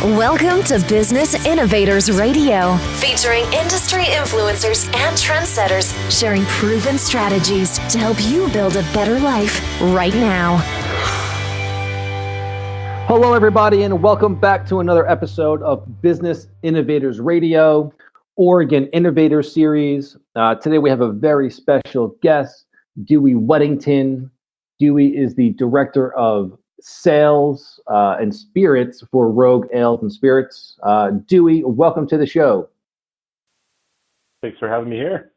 Welcome to Business Innovators Radio, featuring industry influencers and trendsetters sharing proven strategies to help you build a better life right now. Hello, everybody, and welcome back to another episode of Business Innovators Radio, Oregon Innovators Series. Today we have a very special guest, Dewey Weddington. Dewey is the Director of Sales and Spirits for Rogue Ales and Spirits. Dewey, welcome to the show. Thanks for having me here.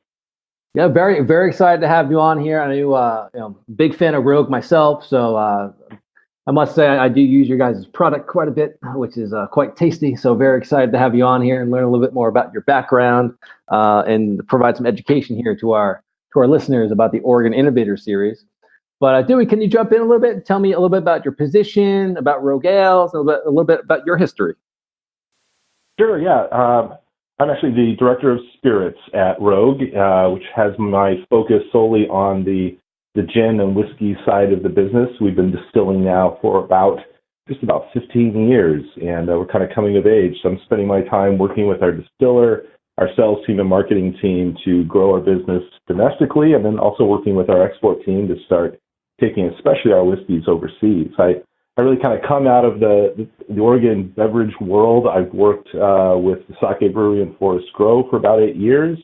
Yeah, very, very excited to have you on here. I know, big fan of Rogue myself, so I must say I do use your guys' product quite a bit, which is quite tasty. So very excited to have you on here and learn a little bit more about your background and provide some education here to our listeners about the Oregon Innovator Series. But Dewey, can you jump in a little bit and tell me a little bit about your position, about Rogue Ales, a little bit about your history? Sure, yeah. I'm actually the Director of Spirits at Rogue, which has my focus solely on the gin and whiskey side of the business. We've been distilling now for just about 15 years, and we're kind of coming of age. So I'm spending my time working with our distiller, our sales team and marketing team to grow our business domestically, and then also working with our export team to start taking especially our whiskeys overseas. I really kind of come out of the Oregon beverage world. I've worked with the Sake Brewery in Forest Grove for about 8 years.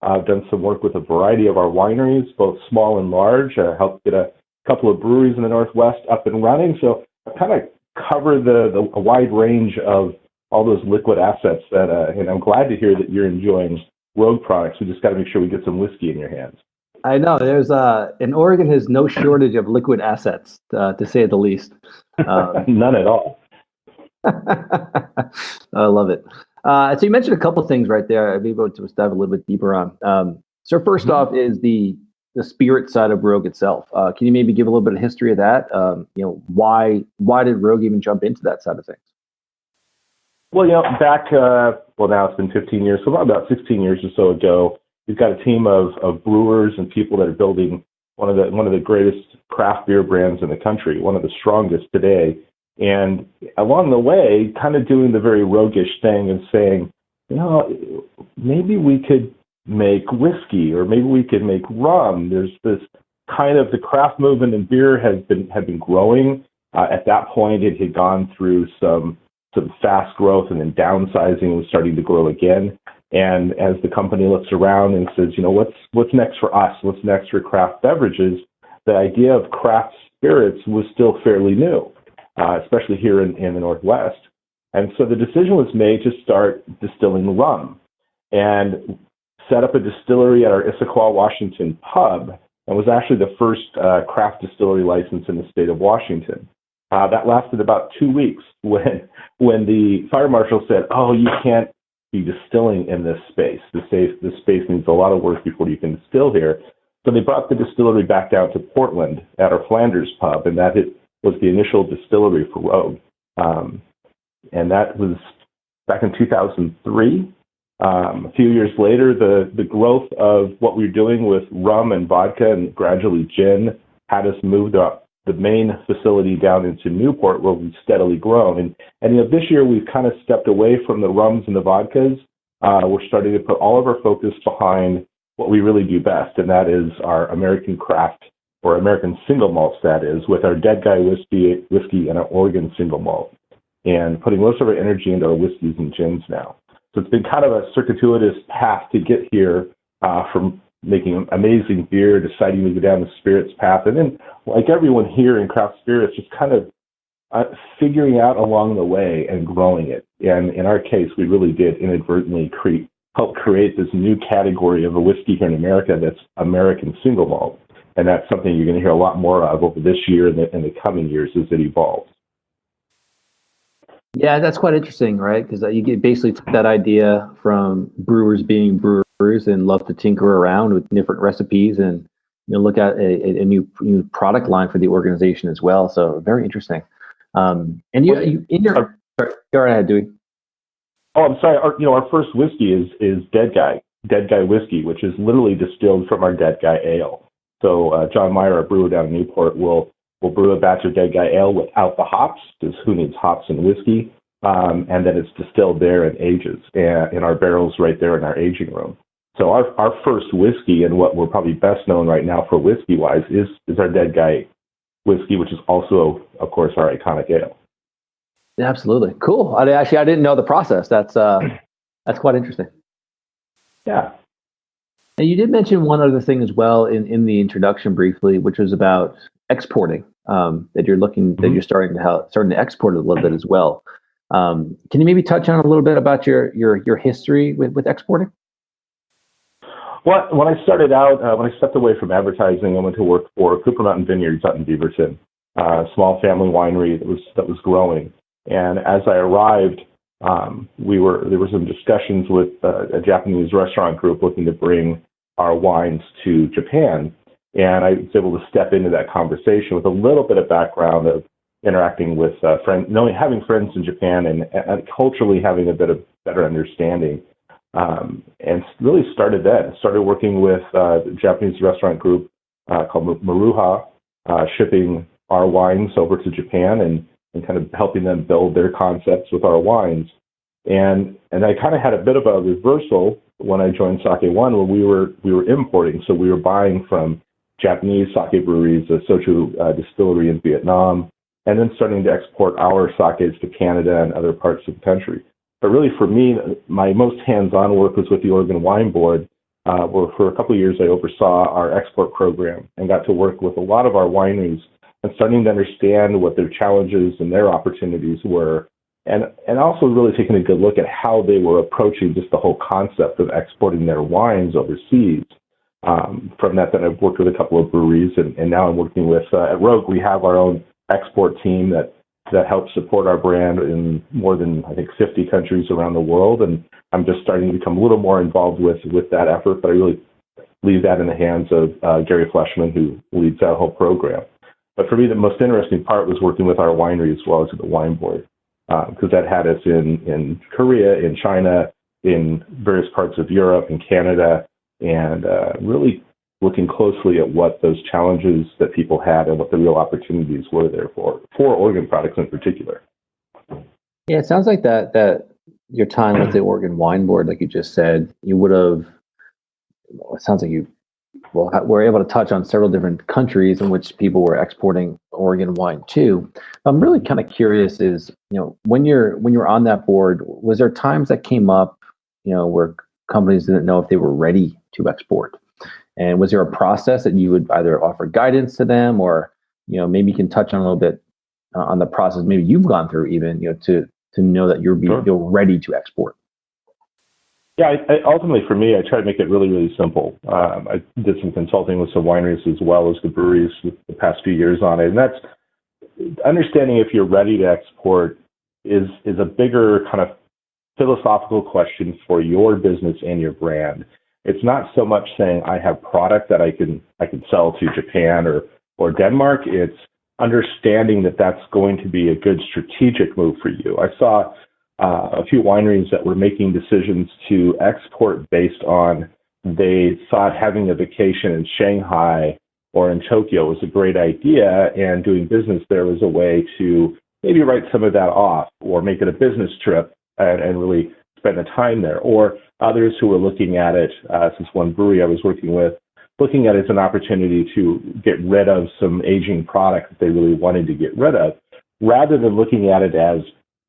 I've done some work with a variety of our wineries, both small and large. I helped get a couple of breweries in the Northwest up and running. So I kind of cover a wide range of all those liquid assets and I'm glad to hear that you're enjoying Rogue products. We just got to make sure we get some whiskey in your hands. I know in Oregon has no shortage of liquid assets, to say the least. None at all. I love it. So you mentioned a couple things right there. I'd be able to dive a little bit deeper on. So first off is the spirit side of Rogue itself. Can you maybe give a little bit of history of that? Why did Rogue even jump into that side of things? Well, back, now it's been 15 years, so about 16 years or so ago, we've got a team of brewers and people that are building one of the greatest craft beer brands in the country, one of the strongest today. And along the way, kind of doing the very roguish thing and saying, maybe we could make whiskey or maybe we could make rum. There's this kind of the craft movement in beer had been growing. At that point, it had gone through some fast growth and then downsizing was starting to grow again. And as the company looks around and says, what's next for us? What's next for craft beverages? The idea of craft spirits was still fairly new, especially here in the Northwest. And so the decision was made to start distilling rum and set up a distillery at our Issaquah, Washington pub, and was actually the first craft distillery license in the state of Washington. That lasted about 2 weeks when the fire marshal said, you can't be distilling in this space. This space needs a lot of work before you can distill here. So they brought the distillery back down to Portland at our Flanders pub, and that was the initial distillery for Rogue. And that was back in 2003. A few years later, the growth of what we were doing with rum and vodka and gradually gin had us move the main facility down into Newport, where we've steadily grown. And this year we've kind of stepped away from the rums and the vodkas. We're starting to put all of our focus behind what we really do best, and that is our American craft, or American single malts, that is, with our Dead Guy whiskey and our Oregon single malt, and putting most of our energy into our whiskeys and gins now. So it's been kind of a circuitous path to get here, from making amazing beer, deciding to go down the spirits path, and then, like everyone here in craft spirits, just kind of figuring out along the way and growing it. And in our case, we really did inadvertently help create this new category of a whiskey here in America that's American single malt. And that's something you're going to hear a lot more of over this year and the coming years as it evolves. Yeah, that's quite interesting, right? Because you get basically took that idea from brewers being brewers and love to tinker around with different recipes and look at a new product line for the organization as well. So very interesting. And you in your sorry, go right ahead, Dewey. Oh, I'm sorry. Our first whiskey is Dead Guy whiskey, which is literally distilled from our Dead Guy ale. So John Meyer, our brewer down in Newport, will brew a batch of Dead Guy ale without the hops, because who needs hops in whiskey? and then it's distilled there and ages in our barrels right there in our aging room. So our first whiskey, and what we're probably best known right now for whiskey-wise, is our Dead Guy whiskey, which is also, of course, our iconic ale. Yeah, absolutely. Cool. I didn't know the process. That's quite interesting. Yeah. And you did mention one other thing as well in the introduction briefly, which was about exporting. That you're starting to export a little bit as well. Can you maybe touch on a little bit about your history with exporting? Well, when I started out, when I stepped away from advertising, I went to work for Cooper Mountain Vineyards out in Beaverton, a small family winery that was growing. And as I arrived, there were some discussions with a Japanese restaurant group looking to bring our wines to Japan. And I was able to step into that conversation with a little bit of background of interacting with friends, having friends in Japan and culturally having a bit of better understanding. And really started then. Started working with a Japanese restaurant group called Maruha, shipping our wines over to Japan and kind of helping them build their concepts with our wines. And I kind of had a bit of a reversal when I joined Sake One, when we were importing. So we were buying from Japanese sake breweries, a Sochu distillery in Vietnam, and then starting to export our sakes to Canada and other parts of the country. But really, for me, my most hands-on work was with the Oregon Wine Board, where for a couple of years I oversaw our export program and got to work with a lot of our wineries and starting to understand what their challenges and their opportunities were, and also really taking a good look at how they were approaching just the whole concept of exporting their wines overseas. From that, then I've worked with a couple of breweries, and now I'm working with, at Rogue, we have our own export team that helps support our brand in more than, I think, 50 countries around the world. And I'm just starting to become a little more involved with that effort, but I really leave that in the hands of Gary Fleshman, who leads that whole program. But for me, the most interesting part was working with our winery as well as the wine board, because that had us in Korea, in China, in various parts of Europe and Canada, and really looking closely at what those challenges that people had and what the real opportunities were there for Oregon products in particular. Yeah, it sounds like that your time with the Oregon Wine Board, like you just said, you would have, it sounds like you were able to touch on several different countries in which people were exporting Oregon wine to. I'm really kind of curious is, when you're on that board, was there times that came up, where companies didn't know if they were ready to export? And was there a process that you would either offer guidance to them, or maybe you can touch on a little bit on the process maybe you've gone through even to know that you're ready to export? Yeah, ultimately for me, I try to make it really, really simple. I did some consulting with some wineries as well as the breweries the past few years on it, and that's understanding if you're ready to export is a bigger kind of philosophical question for your business and your brand. It's not so much saying I have product that I can sell to Japan or Denmark. It's understanding that that's going to be a good strategic move for you. I saw a few wineries that were making decisions to export based on they thought having a vacation in Shanghai or in Tokyo was a great idea, and doing business there was a way to maybe write some of that off or make it a business trip and really spend the time there. Or others who were looking at it, since one brewery I was working with, looking at it as an opportunity to get rid of some aging product that they really wanted to get rid of, rather than looking at it as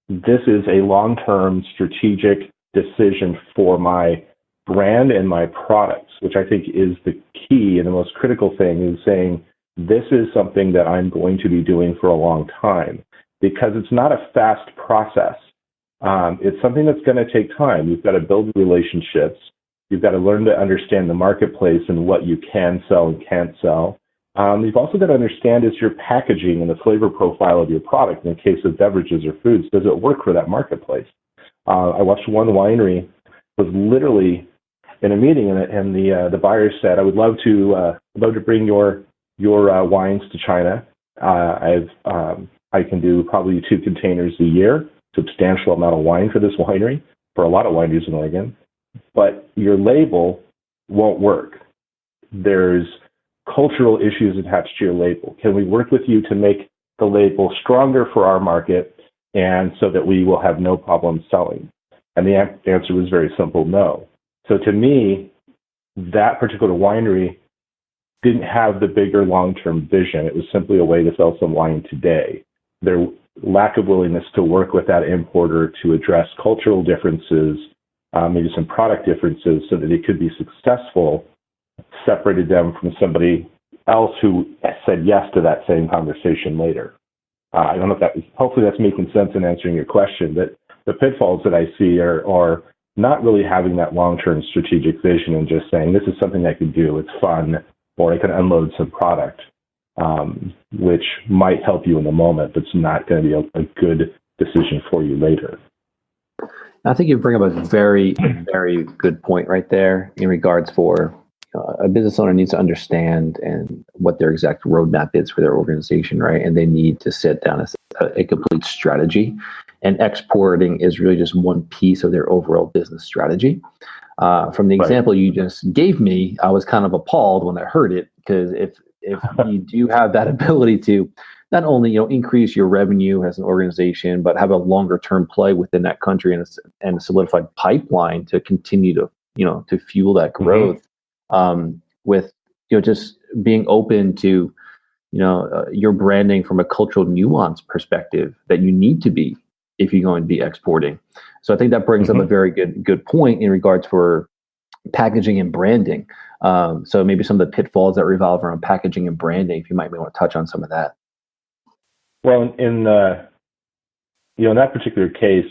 this is a long-term strategic decision for my brand and my products, which I think is the key and the most critical thing, is saying this is something that I'm going to be doing for a long time, because it's not a fast process. It's something that's going to take time. You've got to build relationships. You've got to learn to understand the marketplace and what you can sell and can't sell. You've also got to understand is your packaging and the flavor profile of your product, in the case of beverages or foods, does it work for that marketplace? I watched one winery was literally in a meeting, and the buyer said, "I would love to bring your wines to China. I can do probably 2 containers a year, substantial amount of wine for this winery, for a lot of wineries in Oregon, but your label won't work. There's cultural issues attached to your label. Can we work with you to make the label stronger for our market and so that we will have no problem selling? And the answer was very simple, no. So to me, that particular winery didn't have the bigger long-term vision. It was simply a way to sell some wine today. Their lack of willingness to work with that importer to address cultural differences, maybe some product differences, so that they could be successful, separated them from somebody else who said yes to that same conversation later. I don't know if hopefully that's making sense in answering your question, but the pitfalls that I see are not really having that long-term strategic vision and just saying, this is something I can do, it's fun, or I can unload some product, which might help you in the moment, but it's not going to be a good decision for you later. I think you bring up a very, very good point right there in regards for a business owner needs to understand and what their exact roadmap is for their organization, right? And they need to sit down a complete strategy. And exporting is really just one piece of their overall business strategy. From the example you just gave me, I was kind of appalled when I heard it, because if you do have that ability to not only increase your revenue as an organization, but have a longer term play within that country and a solidified pipeline to continue to to fuel that growth, with just being open to your branding from a cultural nuance perspective that you need to be if you're going to be exporting. So I think that brings up a very good point in regards for packaging and branding. So maybe some of the pitfalls that revolve around packaging and branding, if you might want to touch on some of that. Well, in that particular case,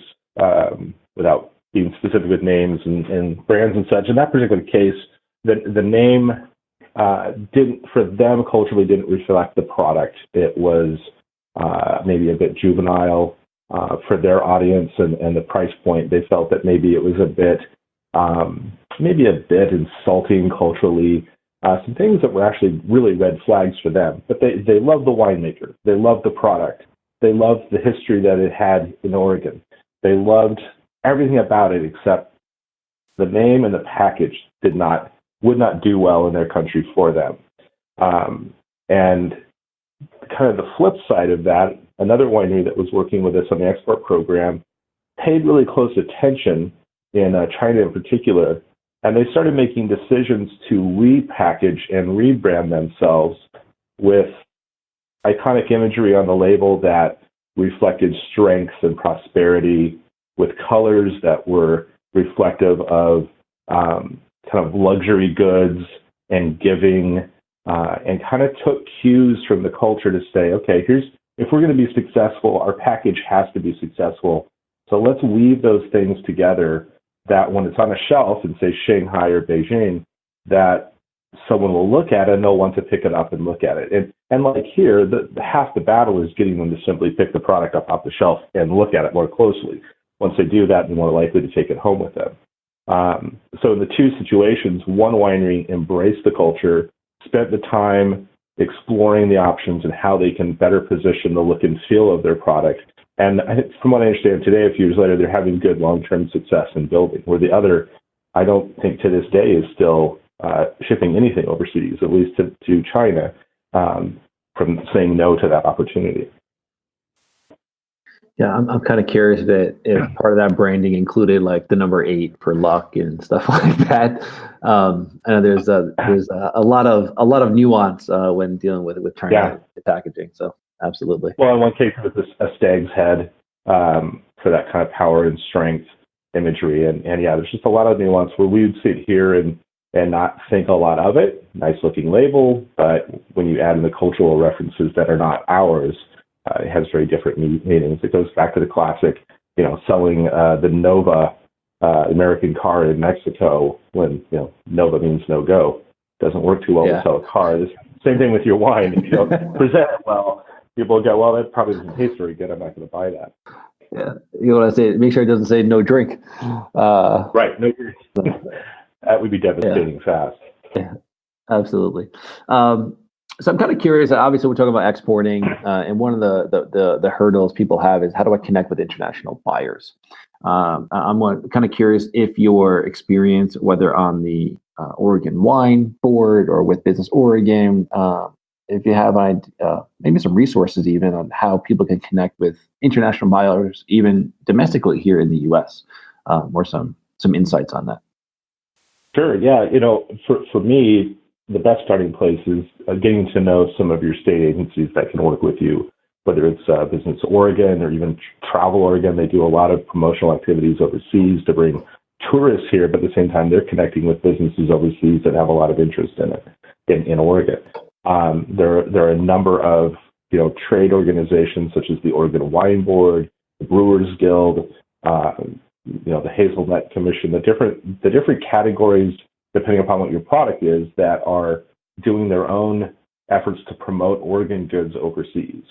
without being specific with names and brands and such, in that particular case, the name for them culturally didn't reflect the product. It was maybe a bit juvenile for their audience and the price point. They felt that maybe it was a bit insulting culturally. Some things that were actually really red flags for them. But they loved the winemaker. They loved the product. They loved the history that it had in Oregon. They loved everything about it except the name and the package would not do well in their country for them. And kind of the flip side of that, another winery that was working with us on the export program paid really close attention in China in particular, and they started making decisions to repackage and rebrand themselves with iconic imagery on the label that reflected strength and prosperity, with colors that were reflective of kind of luxury goods and giving, and kind of took cues from the culture to say, okay, if we're going to be successful, our package has to be successful. So let's weave those things together that when it's on a shelf in, say, Shanghai or Beijing, that someone will look at it and they'll want to pick it up and look at it. And like here, half the battle is getting them to simply pick the product up off the shelf and look at it more closely. Once they do that, they're more likely to take it home with them. So in the two situations, one winery embraced the culture, spent the time exploring the options and how they can better position the look and feel of their product. And I think, from what I understand today, a few years later, they're having good long-term success in building, where the other, I don't think to this day, is still shipping anything overseas, at least to China, from saying no to that opportunity. Yeah, I'm kind of curious if part of that branding included like the number 8 for luck and stuff like that. I know there's a lot of nuance when dealing with turning the packaging. So absolutely. Well, in one case it was a stag's head for that kind of power and strength imagery, and yeah, there's just a lot of nuance where we would sit here and not think a lot of it. Nice looking label, but when you add in the cultural references that are not ours, it has very different meanings. It goes back to the classic, selling the Nova American car in Mexico when Nova means no go. Doesn't work too well to sell a car. Same thing with your wine. If you don't present it well, people go, well, that probably doesn't taste very good. I'm not going to buy that. Yeah, you want to say, make sure it doesn't say no drink. Right, no drink. That would be devastating fast. Yeah, absolutely. So I'm kind of curious. Obviously, we're talking about exporting, and one of the hurdles people have is how do I connect with international buyers? I'm kind of curious if your experience, whether on the Oregon Wine Board or with Business Oregon, if you have maybe some resources even on how people can connect with international buyers, even domestically here in the U.S., or some insights on that. Sure. Yeah. For me, the best starting place is getting to know some of your state agencies that can work with you, whether it's Business Oregon or even Travel Oregon. They do a lot of promotional activities overseas to bring tourists here, but at the same time, they're connecting with businesses overseas that have a lot of interest in it in Oregon. There are a number of trade organizations such as the Oregon Wine Board, the Brewers Guild, the Hazelnut Commission, the different categories depending upon what your product is that are doing their own efforts to promote Oregon goods overseas,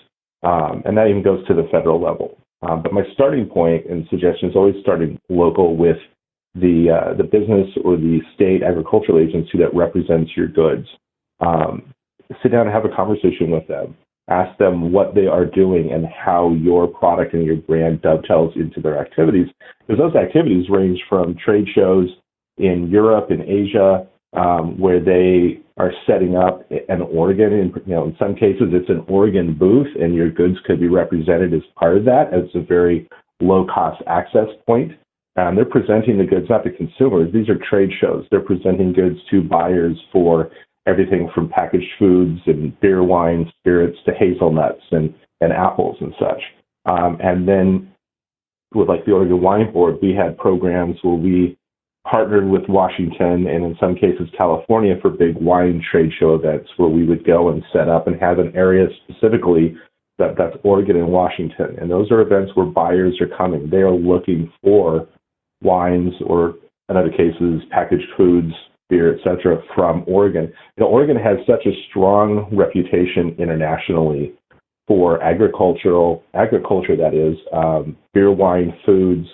and that even goes to the federal level. But my starting point and suggestion is always starting local with the business or the state agricultural agency that represents your goods. Sit down and have a conversation with them. Ask them what they are doing and how your product and your brand dovetails into their activities. Because those activities range from trade shows in Europe and Asia, where they are setting up an Oregon. In some cases, it's an Oregon booth, and your goods could be represented as part of that. It's a very low-cost access point. They're presenting the goods not to consumers. These are trade shows. They're presenting goods to buyers for everything from packaged foods and beer, wine, spirits to hazelnuts and apples and such. And then with the Oregon Wine Board, we had programs where we partnered with Washington and in some cases California for big wine trade show events where we would go and set up and have an area specifically that's Oregon and Washington. And those are events where buyers are coming. They are looking for wines or, in other cases, packaged foods, beer, et cetera, from Oregon. Oregon has such a strong reputation internationally for agriculture, that is, beer, wine, foods,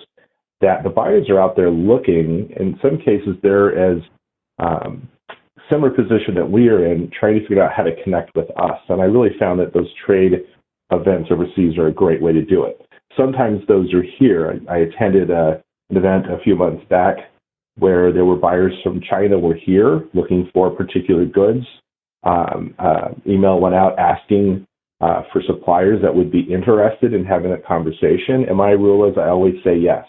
that the buyers are out there looking. In some cases, they're as similar position that we are in, trying to figure out how to connect with us. And I really found that those trade events overseas are a great way to do it. Sometimes those are here. I attended an event a few months back where there were buyers from China were here looking for particular goods. Email went out asking for suppliers that would be interested in having a conversation. And my rule is I always say yes.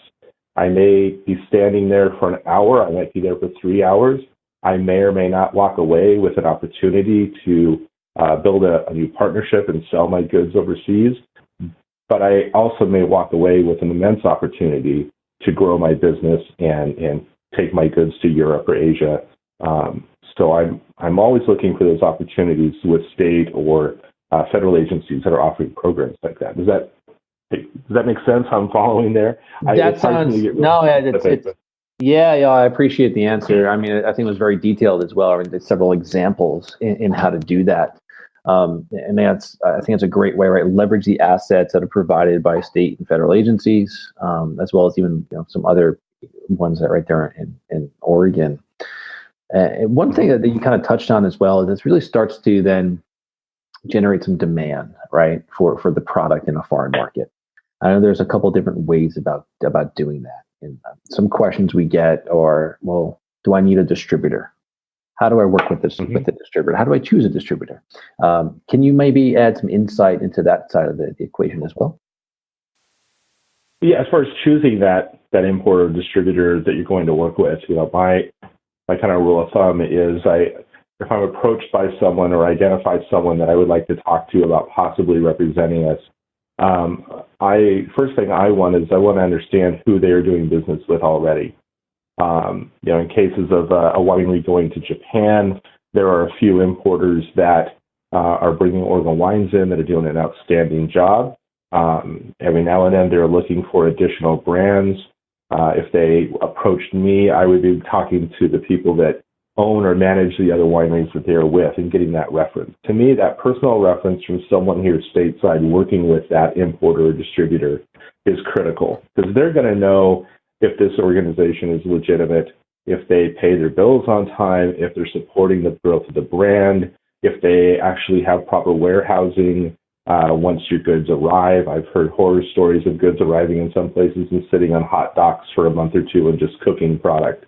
I may be standing there for an hour. I might be there for 3 hours. I may or may not walk away with an opportunity to build a new partnership and sell my goods overseas. But I also may walk away with an immense opportunity to grow my business and take my goods to Europe or Asia. So I'm always looking for those opportunities with state or federal agencies that are offering programs like that. Does that make sense? How I'm following there? I appreciate the answer. I mean, I think it was very detailed as well. I mean, there's several examples in how to do that. And I think it's a great way, right? Leverage the assets that are provided by state and federal agencies, as well as even some other ones that are right there in Oregon. And one thing that you kind of touched on as well is this really starts to then generate some demand, right, for the product in a foreign market. I know there's a couple different ways about doing that. And some questions we get are, well, do I need a distributor? How do I work with with the distributor? How do I choose a distributor? Can you maybe add some insight into that side of the equation as well? Yeah, as far as choosing that importer or distributor that you're going to work with, my kind of rule of thumb is if I'm approached by someone or identify someone that I would like to talk to about possibly representing us, first thing I want to understand who they are doing business with already. In cases of a winery going to Japan, there are a few importers that are bringing Oregon wines in that are doing an outstanding job. Every now and then they're looking for additional brands. If they approached me, I would be talking to the people that own or manage the other wineries that they're with and getting that reference. To me, that personal reference from someone here stateside working with that importer or distributor is critical, because they're going to know if this organization is legitimate, if they pay their bills on time, if they're supporting the growth of the brand, if they actually have proper warehousing once your goods arrive. I've heard horror stories of goods arriving in some places and sitting on hot docks for a month or two and just cooking product.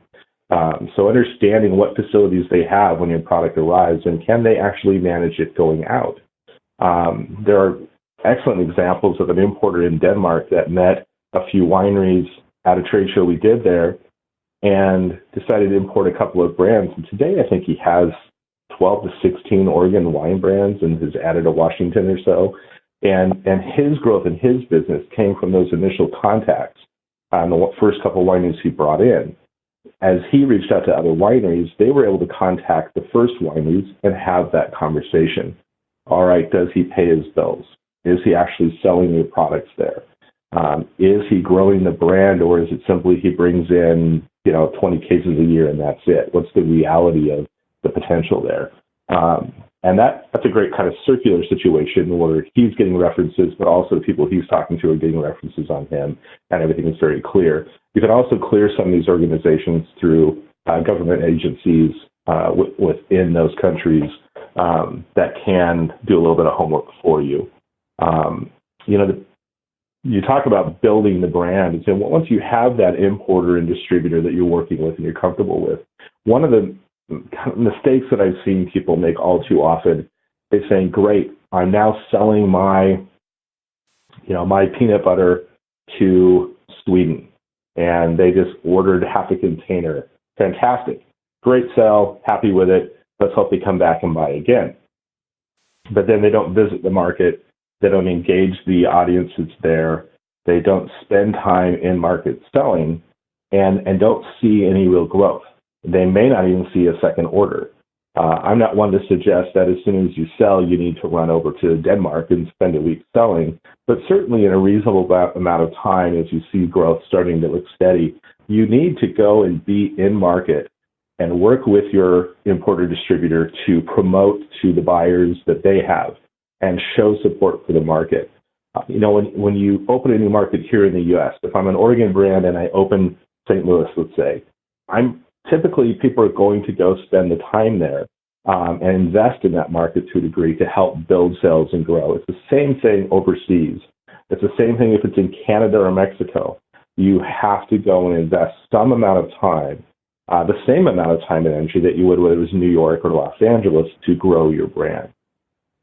So understanding what facilities they have when your product arrives, and can they actually manage it going out. There are excellent examples of an importer in Denmark that met a few wineries at a trade show we did there and decided to import a couple of brands. And today I think he has 12 to 16 Oregon wine brands and has added a Washington or so. And his growth in his business came from those initial contacts on the first couple of wineries he brought in. As he reached out to other wineries, they were able to contact the first wineries and have that conversation. All right, does he pay his bills? Is he actually selling new products there? Is he growing the brand, or is it simply he brings in 20 cases a year and that's it? What's the reality of the potential there? And that's a great kind of circular situation where he's getting references, but also the people he's talking to are getting references on him, and everything is very clear. You can also clear some of these organizations through government agencies within those countries that can do a little bit of homework for you. You talk about building the brand, and so once you have that importer and distributor that you're working with and you're comfortable with, one of the mistakes that I've seen people make all too often is saying, great, I'm now selling my peanut butter to Sweden, and they just ordered half a container. Fantastic. Great sell, happy with it. Let's hope they come back and buy again. But then they don't visit the market. They don't engage the audience that's there. They don't spend time in market selling and don't see any real growth. They may not even see a second order. I'm not one to suggest that as soon as you sell, you need to run over to Denmark and spend a week selling, but certainly in a reasonable amount of time, as you see growth starting to look steady, you need to go and be in market and work with your importer distributor to promote to the buyers that they have and show support for the market. When you open a new market here in the U.S., if I'm an Oregon brand and I open St. Louis, let's say, typically people are going to go spend the time there and invest in that market to a degree to help build sales and grow. It's the same thing overseas. It's the same thing if it's in Canada or Mexico. You have to go and invest some amount of time, the same amount of time and energy that you would whether it was New York or Los Angeles, to grow your brand.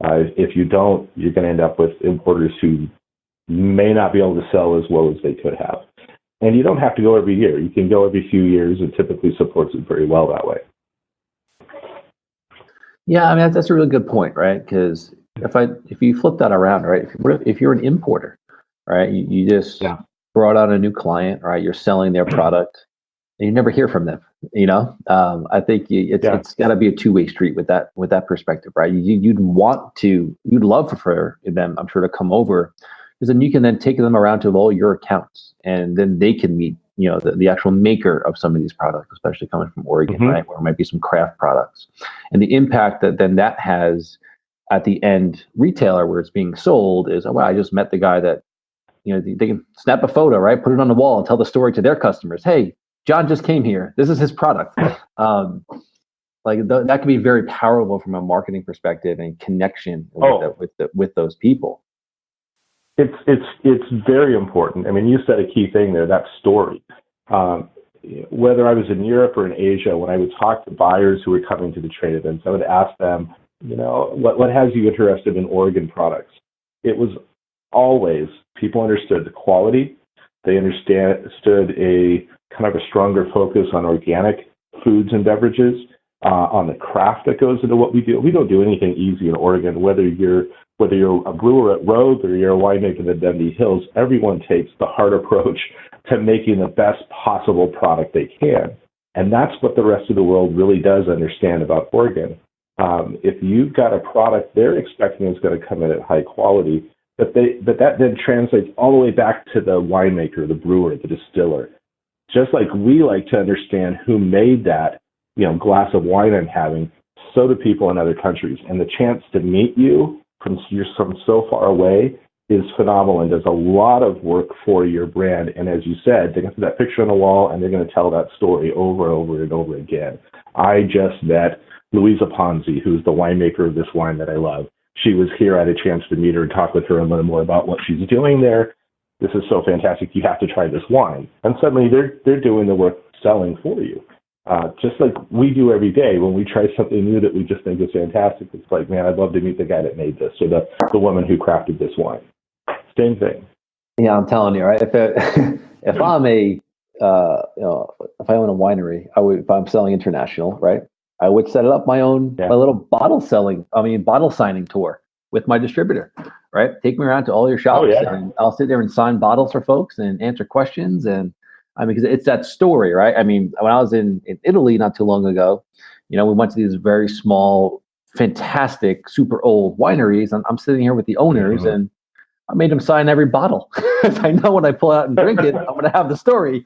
If you don't, you're going to end up with importers who may not be able to sell as well as they could have. And you don't have to go every year. You can go every few years, and typically supports it very well that way. Yeah, I mean, that's a really good point, right? Because if you flip that around, right, if you're an importer, right, you just brought on a new client, right, you're selling their product, and you never hear from them. I think it's got to be a two-way street with that perspective, right? You'd love for them, I'm sure, to come over, because then you can then take them around to all your accounts, and then they can meet, the actual maker of some of these products, especially coming from Oregon, right, where it might be some craft products, and the impact that has at the end retailer where it's being sold is, oh, wow, I just met the guy that, they can snap a photo, right, put it on the wall and tell the story to their customers. Hey, John just came here. This is his product. That can be very powerful from a marketing perspective and connection with those people. It's very important. I mean, you said a key thing there, that story. Whether I was in Europe or in Asia, when I would talk to buyers who were coming to the trade events, I would ask them, what has you interested in Oregon products? It was always people understood the quality. They understood a kind of a stronger focus on organic foods and beverages, on the craft that goes into what we do. We don't do anything easy in Oregon, whether you're a brewer at Rogue or you're a winemaker in the Dundee Hills. Everyone takes the hard approach to making the best possible product they can. And that's what the rest of the world really does understand about Oregon. If you've got a product they're expecting is going to come in at high quality, but that then translates all the way back to the winemaker, the brewer, the distiller. Just like we like to understand who made that, glass of wine I'm having, so do people in other countries. And the chance to meet you from so far away is phenomenal and does a lot of work for your brand. And as you said, they can put that picture on the wall and they're going to tell that story over and over and over again. I just met Louisa Ponzi, who's the winemaker of this wine that I love. She was here. I had a chance to meet her and talk with her and learn more about what she's doing there. This is so fantastic. You have to try this wine. And suddenly they're doing the work selling for you. just like we do every day when we try something new that we just think is fantastic. It's like, man, I'd love to meet the guy that made this, or the woman who crafted this wine. Same thing. Yeah, I'm telling you, right? If I'm if I own a winery, if I'm selling international, right? I would set up my little bottle signing tour with my distributor, right? Take me around to all your shops, and I'll sit there and sign bottles for folks and answer questions. And I mean, because it's that story, right? I mean, when I was in Italy not too long ago, we went to these very small, fantastic, super old wineries. And I'm sitting here with the owners, and I made them sign every bottle. I know when I pull out and drink it, I'm going to have the story.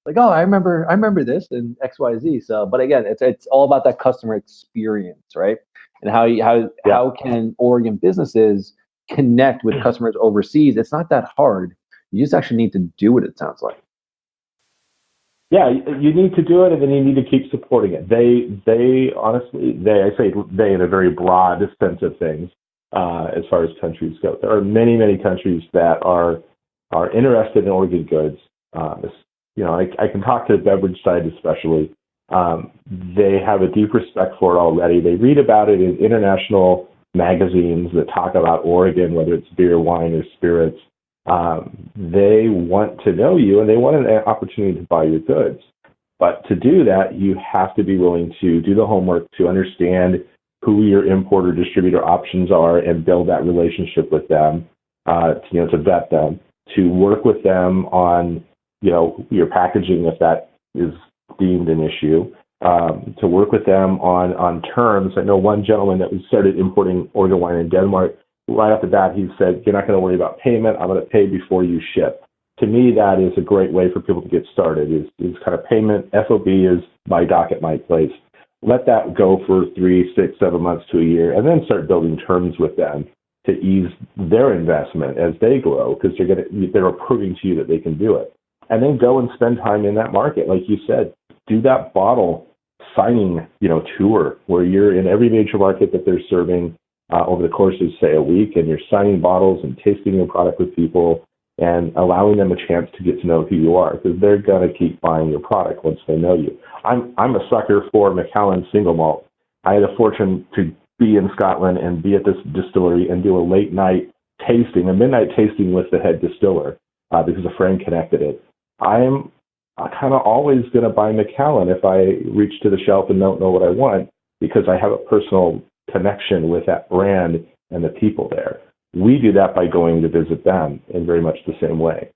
Like, oh, I remember this and X, Y, Z. So, but again, it's all about that customer experience, right? And how can Oregon businesses connect with customers overseas? It's not that hard. You just actually need to do it. It sounds like. Yeah, you need to do it, and then you need to keep supporting it. They honestly, I say they in a very broad sense of things, as far as countries go. There are many, many countries that are interested in Oregon goods. I can talk to the beverage side especially. They have a deep respect for it already. They read about it in international magazines that talk about Oregon, whether it's beer, wine, or spirits. They want to know you, and they want an opportunity to buy your goods. But to do that, you have to be willing to do the homework, to understand who your importer distributor options are and build that relationship with them, to vet them, to work with them on your packaging if that is deemed an issue, to work with them on terms. I know one gentleman that started importing Oregon wine in Denmark. Right off the bat, he said, "You're not going to worry about payment. I'm going to pay before you ship." To me, that is a great way for people to get started. Is kind of payment. FOB is my dock at my place. Let that go for 3, 6, 7 months to a year, and then start building terms with them to ease their investment as they grow, because they're proving to you that they can do it. And then go and spend time in that market, like you said. Do that bottle signing, tour where you're in every major market that they're serving over the course of, say, a week, and you're signing bottles and tasting your product with people and allowing them a chance to get to know who you are, because they're going to keep buying your product once they know you. I'm a sucker for Macallan single malt. I had a fortune to be in Scotland and be at this distillery and do a late night tasting, a midnight tasting with the head distiller, because a friend connected it. I'm kind of always going to buy Macallan if I reach to the shelf and don't know what I want, because I have a personal connection with that brand and the people there. We do that by going to visit them in very much the same way.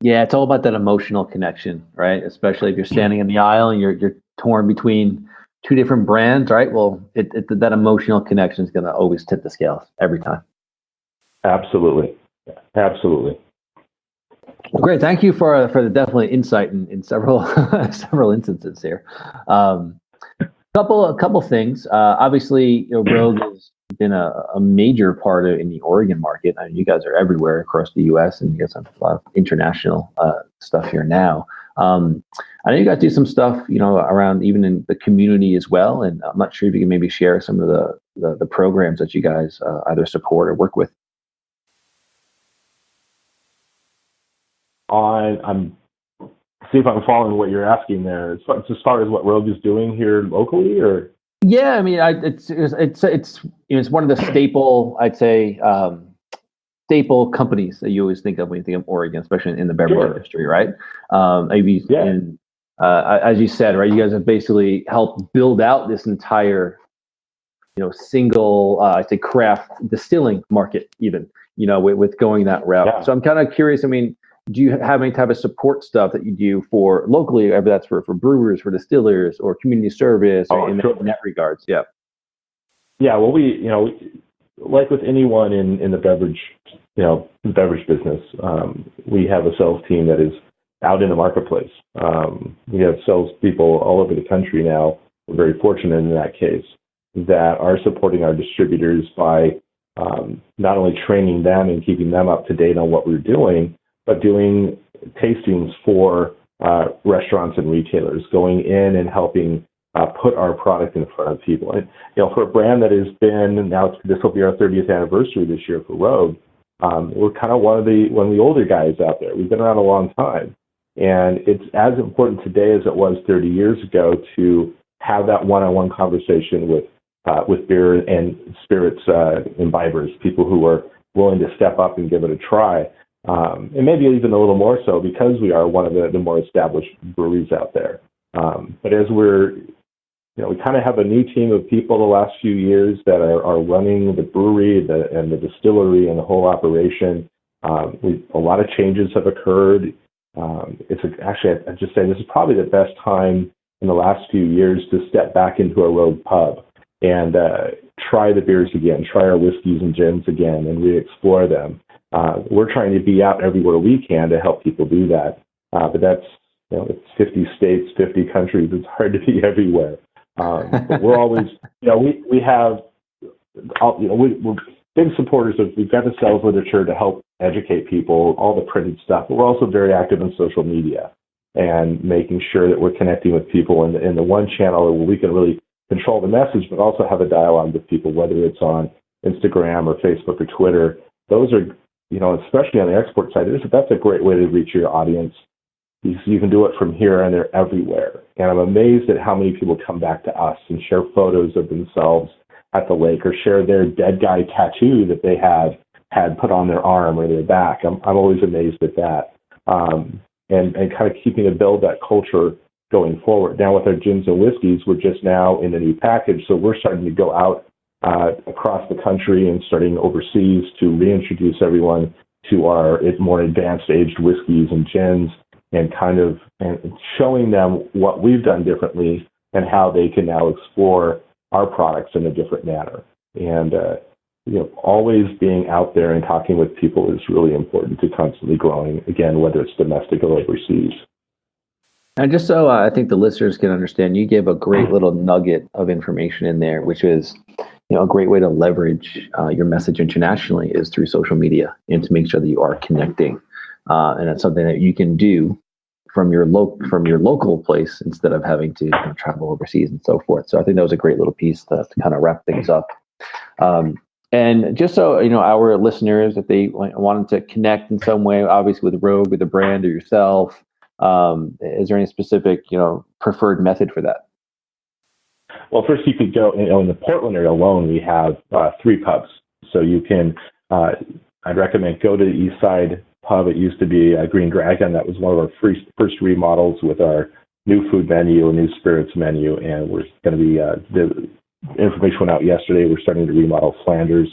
Yeah, it's all about that emotional connection, right? Especially if you're standing in the aisle and you're torn between two different brands, right? Well, that emotional connection is going to always tip the scales every time. Absolutely. Well, great. Thank you for the definitely insight in several several instances here. Couple things. Obviously, Rogue has been a major part in the Oregon market. I mean, you guys are everywhere across the U.S. and you guys have a lot of international stuff here now. I know you guys do some stuff, around even in the community as well. And I'm not sure if you can maybe share some of the programs that you guys either support or work with. See if I'm following what you're asking there. As far as what Rogue is doing here locally, or yeah, I mean, it's one of the staple, I'd say, staple companies that you always think of when you think of Oregon, especially in the beverage industry, right? As you said, right, you guys have basically helped build out this entire, single, I'd say, craft distilling market, even, with going that route. Yeah. So I'm kind of curious. I mean, do you have any type of support stuff that you do for locally, whether that's for brewers, for distillers, or community service, or in that regards? Yeah. Yeah. Well, we, like with anyone in the beverage, beverage business, we have a sales team that is out in the marketplace. We have salespeople all over the country now. We're very fortunate in that case that are supporting our distributors by not only training them and keeping them up to date on what we're doing, but doing tastings for restaurants and retailers, going in and helping put our product in front of people. And for a brand that has been, this will be our 30th anniversary this year for Rogue. We're kind of one of the older guys out there. We've been around a long time, And it's as important today as it was 30 years ago to have that one-on-one conversation with beer and spirits imbibers, people who are willing to step up and give it a try. And maybe even a little more so because we are one of the more established breweries out there. But as we kind of have a new team of people the last few years that are running the brewery and the distillery and the whole operation. A lot of changes have occurred. Actually, I'd just say this is probably the best time in the last few years to step back into a Rogue pub and try the beers again, try our whiskeys and gins again, and re-explore them. We're trying to be out everywhere we can to help people do that. But that's, it's 50 states, 50 countries. It's hard to be everywhere. But we're always, we have, we're big supporters of, we've got the sales literature to help educate people, all the printed stuff, but we're also very active in social media and making sure that we're connecting with people in the one channel where we can really control the message, but also have a dialogue with people, whether it's on Instagram or Facebook or Twitter. Those are, especially on the export side, that's a great way to reach your audience. You can do it from here and they're everywhere. And I'm amazed at how many people come back to us and share photos of themselves at the lake or share their dead guy tattoo that they had put on their arm or their back. I'm always amazed at that. And kind of keeping to build that culture going forward. Now with our gins and whiskeys, we're just now in a new package. So we're starting to go out across the country and starting overseas to reintroduce everyone to our more advanced aged whiskeys and gins and showing them what we've done differently and how they can now explore our products in a different manner. And, always being out there and talking with people is really important to constantly growing, again, whether it's domestic or overseas. And just so I think the listeners can understand, you gave a great little nugget of information in there, which is, a great way to leverage your message internationally is through social media and to make sure that you are connecting. And that's something that you can do from your local place instead of having to travel overseas and so forth. So I think that was a great little piece to kind of wrap things up. And just so, our listeners, if they wanted to connect in some way, obviously with Rogue, with the brand or yourself, is there any specific, preferred method for that? Well, first you could go, in the Portland area alone, we have 3 pubs. So you can, I'd recommend go to the East Side Pub. It used to be Green Dragon. That was one of our first remodels with our new food menu, a new spirits menu, and we're going to be, the information went out yesterday. We're starting to remodel Flanders.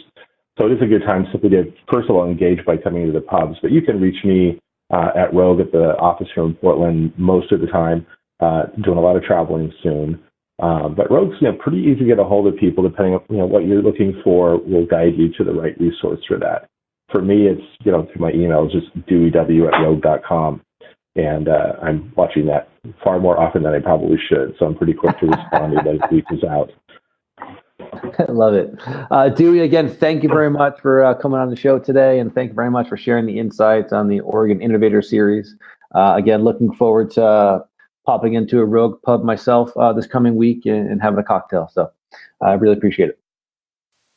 So it is a good time simply to, first of all, engage by coming to the pubs. But you can reach me at Rogue at the office here in Portland most of the time, doing a lot of traveling soon. But Rogue's pretty easy to get a hold of people, depending on what you're looking for. Will guide you to the right resource for that. For me, it's through my email, just dewew@rogue.com, and I'm watching that far more often than I probably should. So I'm pretty quick to respond as it reaches out. I love it. Dewey, again, thank you very much for coming on the show today, and thank you very much for sharing the insights on the Oregon Innovator Series. Again, looking forward to popping into a Rogue pub myself this coming week and having a cocktail. So I really appreciate it.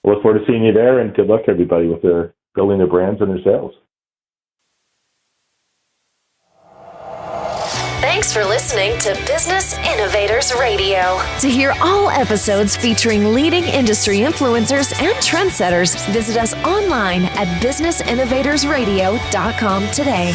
I look forward to seeing you there, and good luck, everybody, with their building their brands and their sales. Thanks for listening to Business Innovators Radio. To hear all episodes featuring leading industry influencers and trendsetters, visit us online at businessinnovatorsradio.com today.